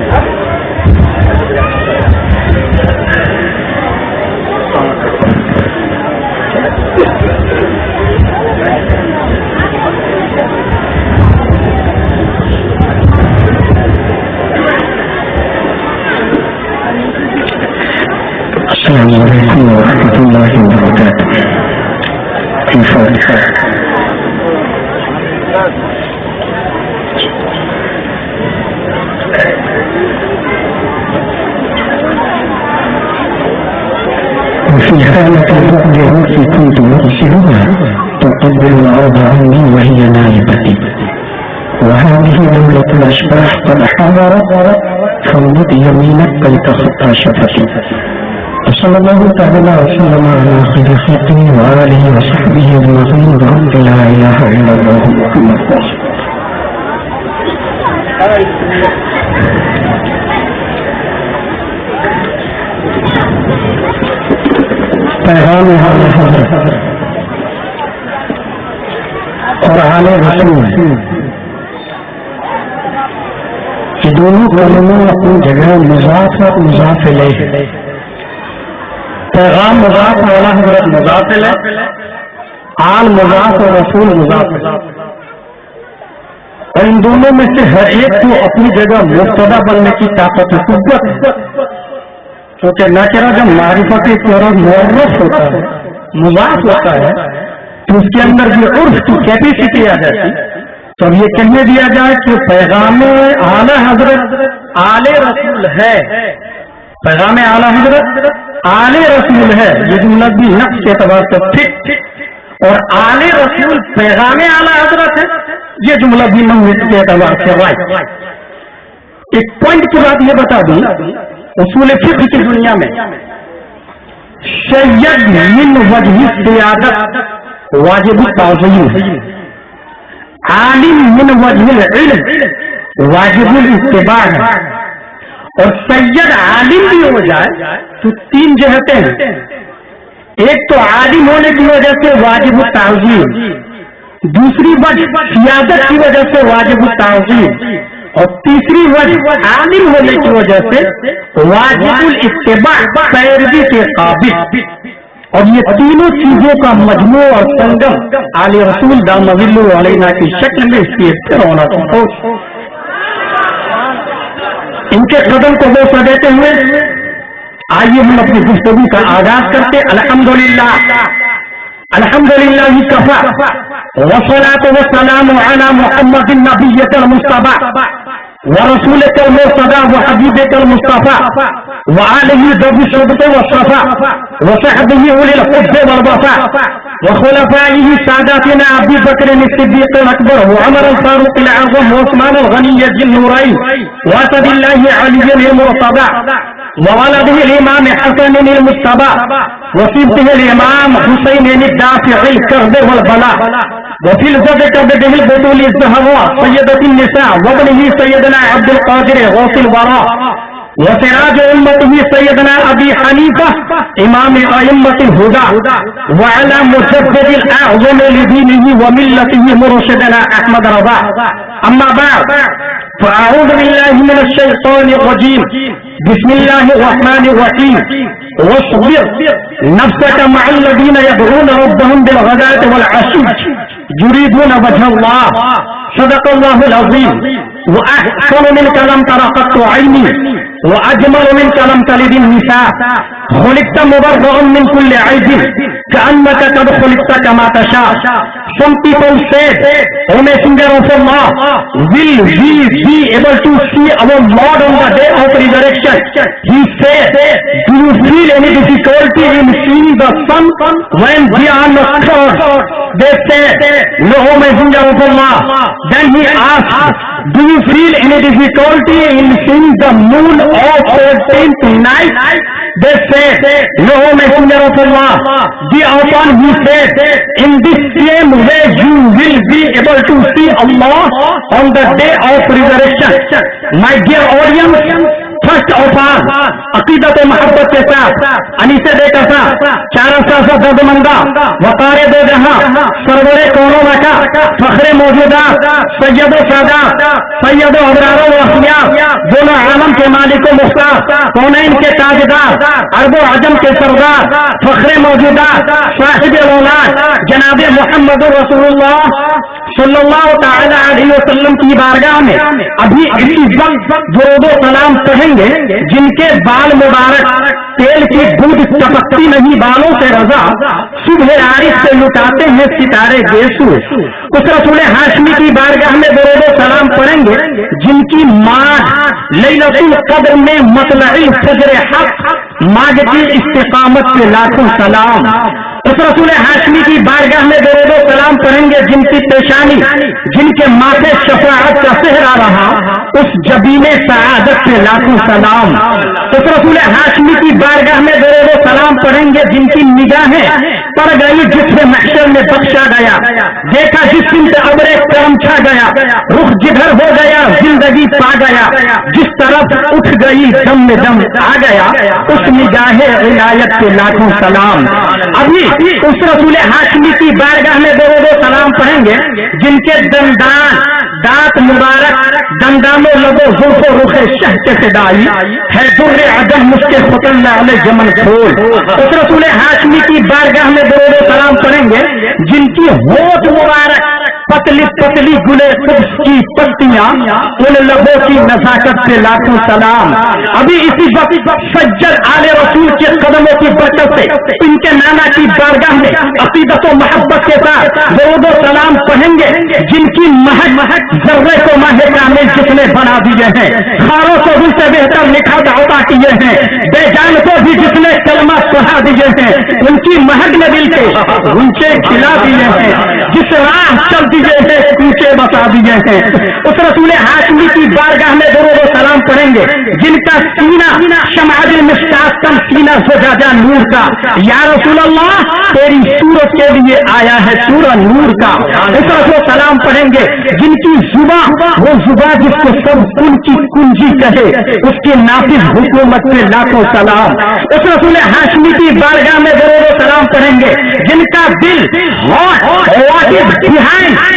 السلام علیکم ورحمۃ اللہ وبرکاتہ. وفي حالة الرؤيا التي كنت أرسلها تقبل الأرض عني وهي نائبتي، وهذه دولة الأشباح قد حضرت فوضت يمينك كي تخطى شفتي. وصلى الله تعالى وسلم على خير خلقه وآله وصحبه أجمعين بحق لا إله إلا الله محمد رسول الله. پیغام حضرت اور آل رسول یہ دونوں کلموں اپنی جگہ مضاف اور مضاف الیہ. پیغام مضاف اور اعلیٰ حضرت مضاف الیہ، آل مضاف اور رسول مضاف الیہ. اور ان دونوں میں سے ہر ایک کو اپنی جگہ مبتدا بننے کی طاقت و قوت ہے، کیونکہ نکرہ جب معرفت کی طرف معرف ہوتا ہے، مضاف ہوتا ہے، تو اس کے اندر بھی عرف کی کیپیسٹی آ جاتی. تو اب یہ کہنے دیا جائے کہ پیغام اعلی حضرت آل رسول ہے، پیغام اعلی حضرت آل رسول ہے، یہ جملہ بھی نقص کے اعتبار سے ٹھیک، اور آل رسول پیغام اعلی حضرت ہے، یہ جملہ بھی منوط کے اعتبار سے رائٹ. ایک پوائنٹ کی بات یہ بتا دوں، اصول فقہ کی دنیا میں سید من وجہ سیادت واجب التعظیم ہے، عالم من وجہ العلم واجب الاتباع ہے، اور سید عالم بھی ہو جائے تو تین جہتیں ہیں. ایک تو عالم ہونے کی وجہ سے واجب التعظیم، دوسری وجہ سیادت کی وجہ سے واجب التعظیم، اور تیسری وجہ عالم ہونے کی وجہ سے واجب الاتباع پیروی کے قابل. اور یہ تینوں چیزوں کا مجموع اور سنگم آل رسول دامویل علینا کی شکل میں اس کی اختیار ہونا چاہیے. ان کے قدم کو بوسہ دیتے ہوئے آئیے ہم اپنی گفتگو کا آغاز کرتے. الحمدللہ الحمدللہ کفا والصلاة والسلام على محمد النبي المصطفى ورسولك المرتضى وحبيبك المصطفى وآله ذوي الشربة والصفا وصحبه أولي الحب والوفاء وخلفائه ساداتنا أبي بكر الصديق الأكبر وعمر الفاروق الأعظم وعثمان الغني ذي النورين وأسد الله علي المرتضى وولده الإمام حسن المجتبى وصيبته الإمام حسين الدافع الكرب والبلاء وفي الزد كبده البطول الزهراء سيدة النساء وابنه سيدنا عبد القادر غوث الوراء وسراج أمته سيدنا أبي حنيفة إمام أئمة الهدى وعلى مجدد الأعظم لدينه وملته مرشدنا أحمد رضا. أما بعد فأعوذ بالله من الشيطان الرجيم. بسم الله الرحمن الرحيم. واصبر نفسك مع الذين يدعون ربهم بالغداة والعشي يريدون وجه الله. صدق الله العظيم. وأحسن منك لم تر قط عيني وأجمل منك لم تلد النساء. خلقت مبرأ من كل عيب كأنك قد خلقت كما تشاء. Some people said, O Messenger of Allah, will we be able to see our Lord on the day of resurrection? He said, do you feel any difficulty in seeing the sun when we are not covered? They said, no, O Messenger of Allah. Then he asked, do you feel any difficulty in seeing the moon of 14th night? They said, no, O Messenger of Allah. Thereupon he said, in this same way you will be able to see Allah on the day of resurrection. My dear audience, first of all अकीदत मोहब्बत के साथ अनीसे बेकसा चार दर्दमंदा वकार दो जहां सरवरे कौनो का फखरे मौजूदा सैयद सादा सैयद अबरार वसिया दोनों आलम के मालिक मुख्तार कौनैन के ताजदार अरबो आजम के सरदार फखरे मौजूदा साहिब औलाद जनाब मोहम्मद रसूलुल्लाह सल्लल्लाहु तआला अलैहि वसल्लम की बारगाह में अभी इसी वक्त दुरूद सलाम पढ़ेंगे जिनके बाल मुबारक तेल की बूंद टपकती नहीं बालों से रजा सुबह आरिफ से लुटाते हैं सितारे गेसू उस रसूल हाशमी की बारगाह में दुरूद सलाम पढ़ेंगे जिनकी माँ लैलतुल कद्र में मतलई फजर हक मांगती इस्तिकामत पे लाखों सलाम उस रसूल हाशमी की बारगाह में दुरूद सलाम पढ़ेंगे जिनकी पेशानी जिनके माथे शफाअत का सेहरा रहा उस जबीने सआदत पे लाखों सलाम उस रसूल हाशमी की बारगाह में दुरूद सलाम पढ़ेंगे जिनकी निगाहें पड़ गई जिससे महशर में बख्शा गया देखा जिस दिन से अबरे करम छा गया रुख जिधर हो गया जिंदगी पा गया जिस तरफ उठ गई दम में दम आ गया उस निगाहे इनायत के लाखों सलाम अभी उस रसूल हाशमी की बारगाह में दुरूद सलाम पढ़ेंगे जिनके दंदान दांत मुबारक दंदानो लगो जुल्फो रुखे शह के सदाई है दुर्रे अदम मुश्के फतल्ला अले जमन खोल उस रसूल हाशमी की बारगाह में दुरूद सलाम पढ़ेंगे जिनकी होठ मुबारक पतली पतली गुले कुब्स की पत्तियां उन लबों की नजाकत से लाखों सलाम अभी इसी वक्त सज्जद आले रसूल के कदमों की बरकत से इनके नाना की बारगाह में अकीदत व मोहब्बत के साथ दुरूद सलाम पढ़ेंगे जिनकी महक जर्रे को माहे कामिल जिसने बना दिए हैं खारों को भी से बेहतर लिखा दावा किए हैं बेजान को भी जिसने कलमा पढ़ा दिए हैं उनकी महक ने दिल के ऊंचे खिला दिए हैं जिस राह चल दिए हैं ऊंचे बता दिए हैं उस रसूल हाशमी की बारगाह में दुरूद सलाम पढ़ेंगे जिनका सीना शमादिल मुस्ताकम सीना ज़ुजाजा नूर का या रसूल अल्लाह तेरी सूरत के लिए आया है सूरा नूर का उस रसूल सलाम पढ़ेंगे जिनकी जुबा वो जुबा जिसको सब उनकी कुंजी कहे उसके नाफिज हुकूमत में लाखों सलाम उस रसूल हाशमी की बारगाह में दुरूद सलाम पढ़ेंगे जिनका दिल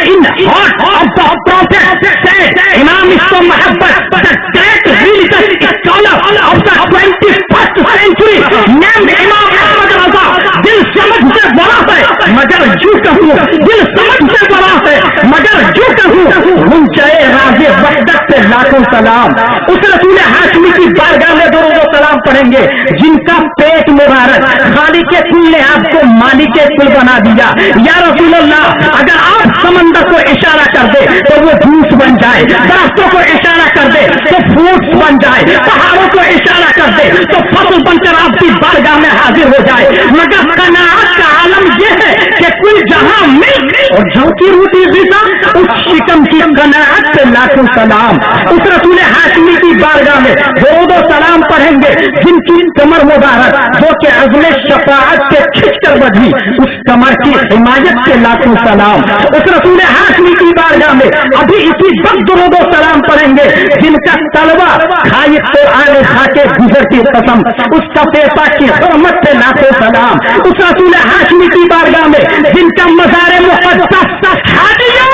in heart of the prophet इमाम इसको मोहब्बत the great religious scholar of the 21st century named इमाम अहमद रजा दिल समझ से बड़ा है मगर जू कहूँ दिल समझ से बड़ा है मगर जू कहूँ मुंचाए राजे वहदत से लाखों सलाम उस रसूल हाशमी की बारगाह में दुरूद सलाम पढ़ेंगे जिनका पेट मुबारक खाली के कुल ने आपको मालिक के कुल बना दिया या रसूल अल्लाह अगर आप समंदर को इशारा कर दे तो वो जूस बन जाए दरख्तों को इशारा कर दे तो फ्रूट्स बन जाए पहाड़ों को इशारा कर दे तो फसल बनकर आपकी बारगाह में हाजिर हो जाए मगर कनाअत का आलम यह है कि कुल जहां मिल्क और जौ की रोटी जीता उस शिकम की कनाअत से लाखों सलाम उस रसूल हाशमी की बारगाह में दुरूद सलाम पढ़ेंगे जिनकी कमर मुबारक जो कि अज़्म शफाअत से खिंचकर बढ़ी उस कमर की हिमायत के लाखों सलाम उस रसूल हाशमी की बारगाह में अभी इसी वक्त दुरूद सलाम पढ़ेंगे जिनका तलवा खाई कुरान खाके गुजर की कसम उसका पेशा की हुर्मत से लाखों सलाम उस रसूल हाशमी की बारगाह में जिनका मज़ार मुक़द्दस हादियों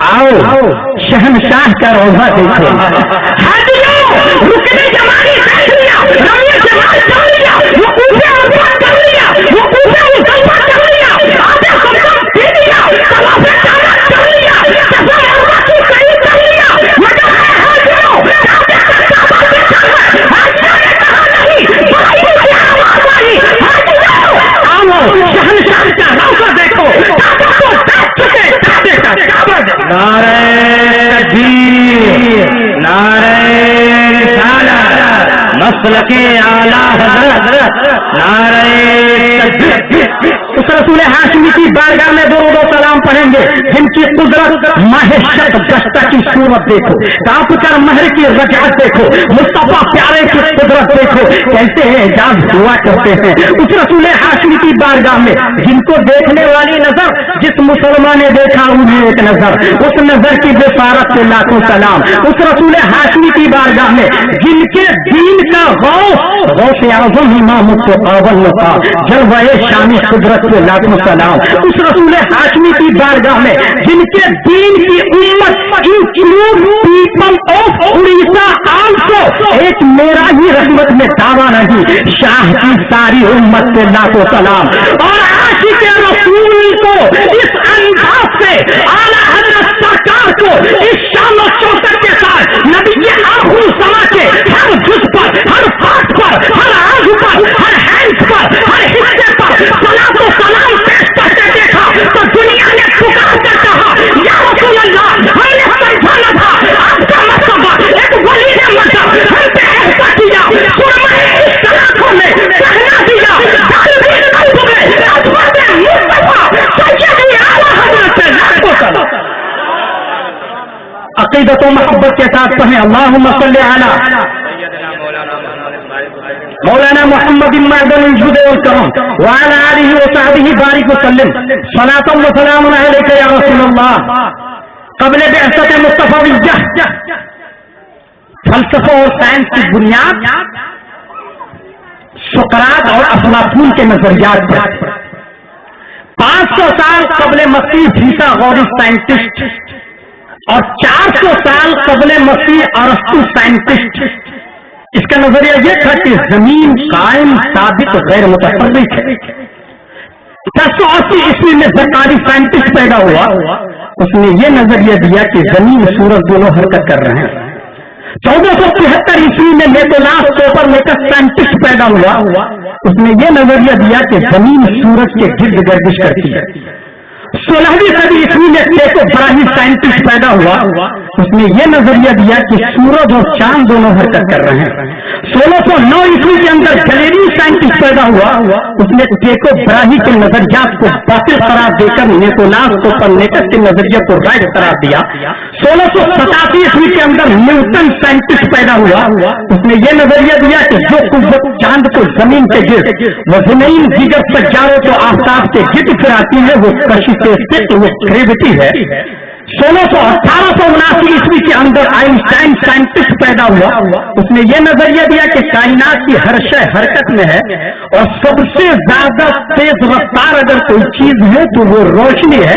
आओ शहनशाह का रोज़ा देखो हादियों रुकने जमानी लिया रमिया जमाल कर लिया वो ऊपर आसमान कर लिया वो ऊपर उतरवा कर लिया आधे सब दे दिया तवाफ़े काबा कर लिया सफा मरवा की सही कर लिया मगर हाजिरों काबे का काबा देखा है हाजिरों ने कहा नहीं भाई क्या आवाज आई हाजिरों आओ शहनशाह का रोज़ा देखो काबा को देख चुके काबे का काबा नारे तकबीर नारे मसलके आला हज़रत नारे उस रसूल हाशमी की बारगाह में दो सलाम पढ़ेंगे जिनकी कुदरत महशत गश्ता की सूरत देखो, काप कर महर की रजअत देखो, मुस्तफा प्यारे की कुदरत देखो, कैसे एजाज हुआ करते हैं उस रसूल हाशमी की बारगाह में, जिनको देखने वाली नजर जिस मुसलमान ने देखा उन्हें एक नजर, उस नजर की बेसारत से लाखों सलाम। उस रसूल हाशमी की बारगाह में जिनके दीन का गौस आज़म इमाम अव्वल का जलवाए शामी कुदरत के लाखों सलाम। उस रसूल हाशमी की बारगाह में जिनके दीन की उम्मत include people of Orissa also, एक मेरा ही रहमत में दावा नहीं, शाह की सारी उम्मत के लाखों सलाम। और आशिक रसूल को इस अंदाज से आला हज़रत सरकार को इस शान और शौकत के साथ नबी के आखिरी समा के हर जुज पर, हर पाठ पर, हर आज़ पर, हर हैंड पर, हर हिस्से पर सलात और सलाम पेश करते देखा तो दुनिया ने पुकार कर कहा या रसूल अल्लाह, हमने समझा न था आपका मर्तबा एक वली ने मतलब हम पे ऐसा किया, सुरमाए इस सलातों में कहना दिया तालबीन कल्ब में अजमत मुस्तफा सैयद आला हज़रत से लाखों सलाम। अक़ीदत व मोहब्बत के साथ पढ़ें अल्लाहुम्मा सल्ली अला मौलाना मोहम्मद मअदनुल जुद वल करम व अला आलिहि व सहबिहि बारिक वसल्लम सलातुन व सलामुन अलैका या रसूलल्लाह। क़ब्ल बिअसत मुस्तफा बिल फलसफा और साइंस की बुनियाद सुकरात और अफलातून के नजरियात पर 500 साल क़ब्ल मसीह ईसा गौरी साइंटिस्ट और 400 साल क़ब्ल मसीह अरस्तु साइंटिस्ट। इसका नजरिया यह था कि जमीन कायम साबित गैर मुतहर्रिक है। 1080 ईस्वी में ज़रकारी साइंटिस्ट पैदा हुआ, उसने ये नजरिया दिया कि जमीन सूरज दोनों हरकत कर रहे हैं। 1473 ईस्वी में निकोलास कोपरनिकस साइंटिस्ट पैदा हुआ, उसने ये नजरिया दिया कि जमीन सूरज के गिर्द गर्दिश करती है। 16वीं सदी ईस्वी में टेको ब्राही साइंटिस्ट पैदा हुआ, उसने ये नजरिया दिया कि सूरज और चांद दोनों हरकत कर रहे हैं। 1609 ईस्वी के अंदर गैलीलियो साइंटिस्ट पैदा हुआ, उसने टेको ब्राही के नजरियात को बातिल करार देकर निकोलास कोपरनिकस के नजरिया को राइट करार दिया। 1687 ईस्वी के अंदर न्यूटन साइंटिस्ट पैदा हुआ, उसने ये नजरिया दिया कि जो कुव्वत चांद को जमीन के गिर्द व ज़मीन दीगर सज्जारों को आफताब के गिर्द फिराती है वो कशिश वो ग्रेविटी है। 1879 ईस्वी के अंदर आइंस्टाइन साइंटिस्ट पैदा हुआ, उसने ये नजरिया दिया कि कायनात की हर शय हरकत में है और सबसे ज्यादा तेज रफ्तार अगर कोई चीज है तो वो रोशनी है।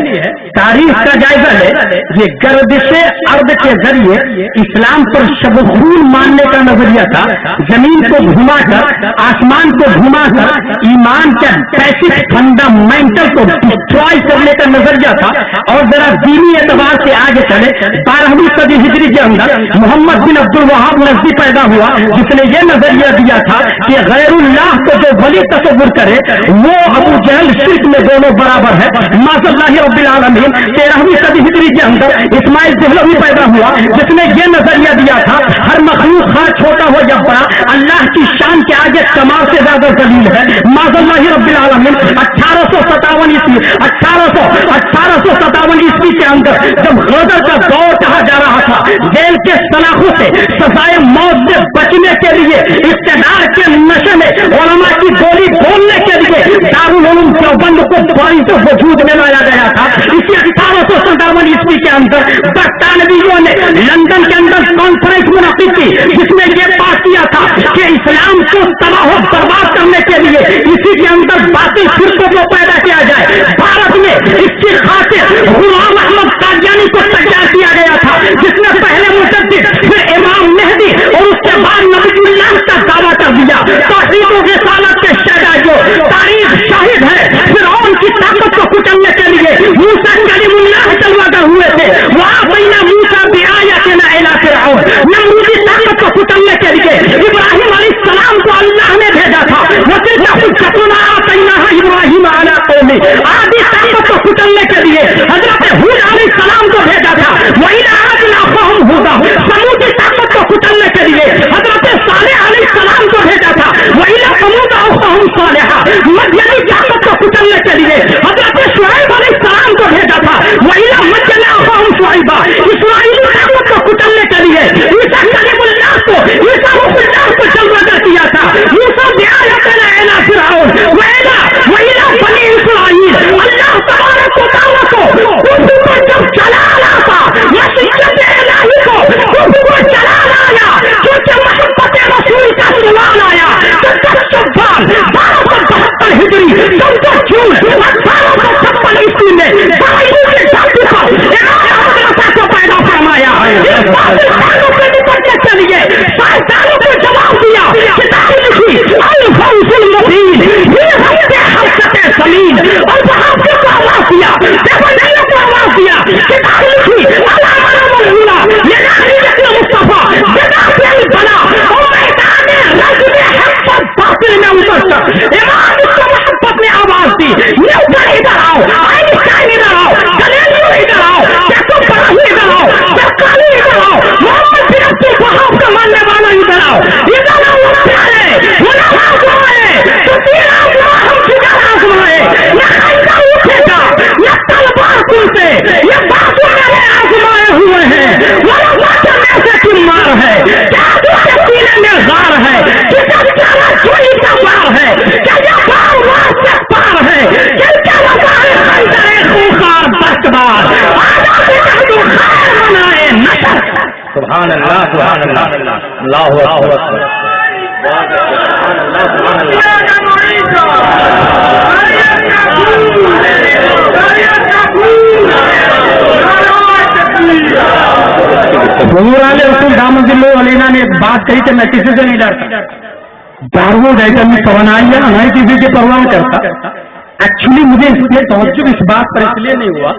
तारीख का जायजा है, ये गर्दिशे अर्द के जरिए इस्लाम पर शबखून मानने का नजरिया था। जमीन को घुमाकर, आसमान को घुमाकर ईमान के बेसिक फंडामेंटल को डिस्ट्रॉय करने का नजरिया था। और जरा दीनी एतबार से आगे चले, 12वीं सदी हिजरी के अंदर मोहम्मद बिन अब्दुल वहाब नजदी पैदा हुआ, जिसने ये नजरिया दिया था कि गैरुल्लाह को जो वली तसव्वुर करे वो अबू जहल शिर्क में दोनों बराबर है। माज़ल्लाहि रब्बिल आलमीन। 13वीं सदी हिजरी के अंदर इस्माइल देहलवी पैदा हुआ, जिसने ये नजरिया दिया था हर मखलूक खा छोटा हो या बड़ा अल्लाह की शान के आगे कमाल से ज्यादा दलील है। माज़ल्लाहि रब्बिल आलमीन। 1857 ईस्वी 1857 ईस्वी के अंदर जब गदर का दौर कहा जा रहा था, जेल के सलाखों से सजाए मौत से बचने के लिए इख्तियार के नशे में उलमा की गोली बोलने के लिए दारुल उलूम देवबंद को बड़ी से वजूद में लाया गया था। इसी 1857 ईस्वी के अंदर बरतानवियों ने लंदन के अंदर कॉन्फ्रेंस मुनक़िद की, जिसमें यह पास किया था कि इस्लाम को तबाह बर्बाद करने के लिए इसी के अंदर बातिल फिरकों को पैदा किया जाए। भारत में इसकी खातिर गुलाम अहमद कादियानी को तैयार किया गया था, जिसने पहले मुजद्दिद, फिर इमाम मेहदी और उसके बाद नबीउल्लाह का दावा कर दिया। तौहीद और रिसालत के शहदाइयों, तारीख शाहिद है फिरौन की ताकत को कुचलने के लिए मूसा कलीमुल्लाह जलवागर हुए थे। वहां पहिना मूसा बिआयातिना इला फिरऔन, नमरूदी ताकत को कुचलने के लिए इब्राहिम अलैहिस्सलाम को अल्लाह ने भेजा था। वतिलका हुज्जतुना आतैनाहा इब्राहिम अला कौमी, आदि ताकत को कुचलने के लिए हजरत हूद अलैहिस्सलाम को भेजा था। वही आदना क़ौम हुदा, समूदी ताकत को कुचलने के लिए हजरत सालेह अलैहिस्सलाम को भेजा था। वही समूद क़ौम सालेहा, मदयनी ताकत को कुचलने के लिए हजरत शुआइब अलैहिस्सलाम को भेजा था। वइला मजलाहुम शुआइबा, इस्राएली लोगों को कुचलने के लिए ईसा कलीमुल्लाह को, ईसा रुहुल्लाह को जलवा किया था। मूसा बिआयातना इला फिरऔन वइला बनी इस्राइल, अल्लाह तबारक व तआला को कुफर पर जब जलाल आता, मसीहत इलाही को कुफर पर जलाल आया, क्योंकि मोहब्बत रसूल का जलाल आया। तो 1272 हिजरी 14 जून 1856 ईस्वी में बाइबल के धरती पर इमाम अहमद को पैदा फरमाया। इस बात पे निपटने के लिए साइंसदानों को जवाब दिया, किताब लिखी अल फौजुल मुबीन, ये हमसे हरकत ज़मीन, और वहां पे आवाज दिया, देखो नहीं को आवाज दिया, किताब लिखी अलामतुल हुदा, ये नारियत मुस्तफा बिदातिल बना और मैदान रज़्म हक़ बातिल में उतर। इमाम को मोहब्बत ने आवाज दी, न्यूटन इधर आओ, आइंस्टाइन इधर आओ, गैलीलियो इधर आओ, कैल्कुलस इधर आओ, बर्काली इधर आओ, मोहम्मद बिन अब्दुल वहाब का मानने वाला इधर आओ, इधर आओ, उलमा आजमाए, तो तीन हम फिगर आजमाए, न खंडा उठेगा, न तलवार तुमसे, ये बाजू मेरे आजमाए हुए हैं, वरना वाटर में से तुम मार है, जादू के सीने में गार है, किसका चारा चोरी का पार है, क्या ये पार वार से पार है, किनके लगाए खंडरे खूंखार बख्तबार, आजा से कहदू खैर मनाए नशर। सुभान अल्लाह, सुभान अल्लाह, अल्लाहु अकबर। रसूल दामोदिल्लो अलीना ने बात कही कि मैं किसी से नहीं डरता, दारू जैसा मैं तवनाइया नहीं किसी की परवाह करता। एक्चुअली मुझे इसलिए तवज्जो इस बात पर इसलिए नहीं हुआ,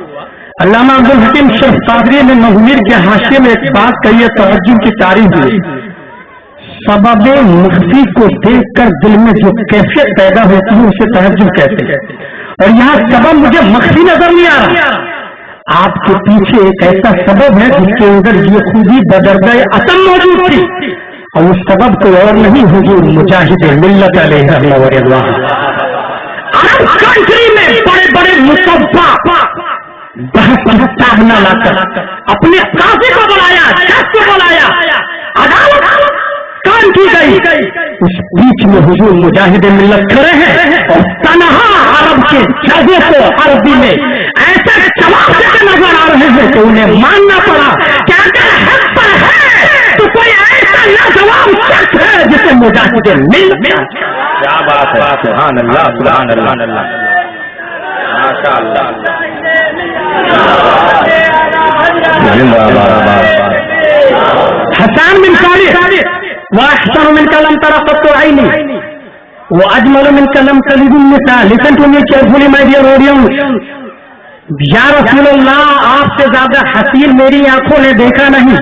अल्लामा अब्दुल हकीम शेख कादरी ने महमीर के हाशिए में एक बात कही है, तवज्जो की तारीफ हुई। सबब मुफ्ती को देखकर दिल में जो कैफियत पैदा होती है उसे तहज्जुद कहते हैं, और यहाँ सबब मुझे मख्फी नजर नहीं आ रहा, आपके पीछे एक ऐसा सबब है जिसके अंदर ये खूबी बदरगाह असम मौजूद थी, और उस सबब को और नहीं हुजूर मुजाहिद मिल्लत अलैहि रहमतुल्लाह व रिज़वान। अरब कंट्री में बड़े बड़े मुसव्वा बहस साधना लाकर अपने काजी को बुलाया, जज को बुलाया, अदालत काम की गई, उस बीच में हुजूर मुजाहिद मिल्लत खड़े हैं और तनहा अरब के जजों को अरबी में ऐसे जवाब देते नजर आ रहे हैं कि उन्हें मानना पड़ा कि अगर हक पर है तो कोई ऐसा लाजवाब शख्स है जिसे मुजाहिद मिल्लत। क्या बात है, सुभान अल्लाह, सुभान अल्लाह, माशाअल्लाह। हसन बिन सालिह व अहसन मिन कलम तरफ़त आईनी व अजमल मिन कलम कलीबुन निसा। Listen to me carefully my dear audience. या रसूल अल्लाह, आपसे ज्यादा हसीन मेरी आंखों ने देखा नहीं।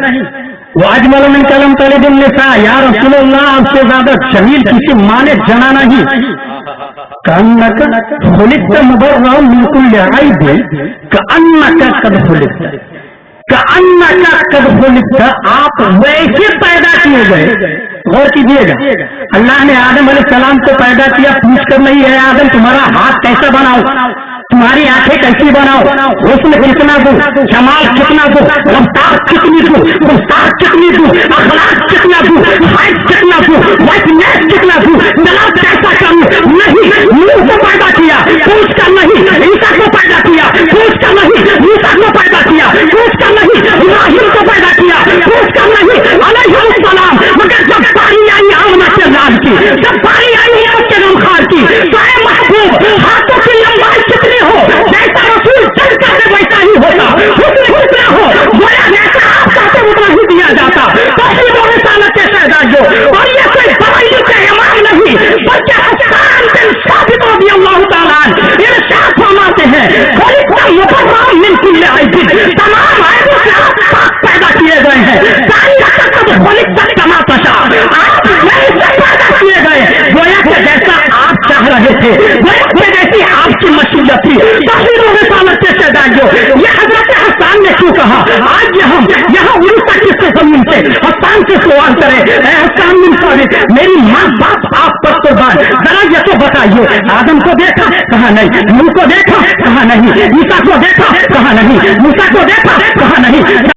वो अजमल मिन कलम तलीबुन निसा, या रसूल अल्लाह, आपसे ज्यादा जमील किसी माँ ने जना नहीं। कन्नक खुलिक़्त मुबर्रअन मिन कुल्लि ऐब कअन्नका क़द खुलिक़्त, कअन्नका क़द खुलिक़्त, आप वैसे पैदा किए गए। गौर कीजिएगा, अल्लाह ने आदम अलैहिस्सलाम को पैदा किया, पूछकर नहीं है आदम तुम्हारा हाथ कैसा बनाओ, तुम्हारी आंखें कैसी बनाओ, हुस्न कितना दो, जमाल कितना दो, रफ्तार कितनी दो, गुफ्तार कितनी दो, अखलाक कितना दो, हाइट कितना दो, वाइटनेस कितना दो, तलाक कैसा करूं, नहीं, मुंह को पैदा किया, पूछ कर नहीं, ईसा को पैदा किया, पूछ कर नहीं, मूसा को पैदा किया, पूछ कर नहीं, इब्राहिम को पैदा किया, पूछ कर नहीं, अलैहिस्सलाम। मगर जब बारी आई आमना के लाल की, जब बारी आई के नमखार की, तो ऐ महबूब हाथों की लंबाई कितनी हो, जैसा रसूल चलता है वैसा ही होता, हुस्न हो गोया जैसा आप चाहते उतना ही दिया जाता। तस्लीम और रिसालत के शहजादियों, और ये कोई बवाली का इमाम नहीं बल्कि हसन बिन साबित रज़ियल्लाहु तआला अन्हु इरशाद फरमाते हैं, खुलिक़्त मुबर्रअन मिन कुल्लि ऐब, तमाम ऐबों से आप पाक पैदा किए गए हैं। कअन्नका क़द खुलिक़्त कमा तशा, आप वैसे पैदा किए गए गोया के जैसा आप चाह रहे थे, गोया के जैसी आपकी मशीयत थी। तस्लीम और रिसालत के शहजादियों, ये हज़रत हसन قرآن نے کیوں کہا؟ آج ہم یہاں الٹا کس سے زمین سے حسان سے سوال کرے، اے حسان بن ثابت، میری ماں باپ آپ پر قربان، ذرا یہ تو بتائیے، آدم کو دیکھا کہا نہیں، نوح کو دیکھا کہا نہیں، عیسیٰ کو دیکھا کہا نہیں، موسیٰ کو دیکھا کہا نہیں،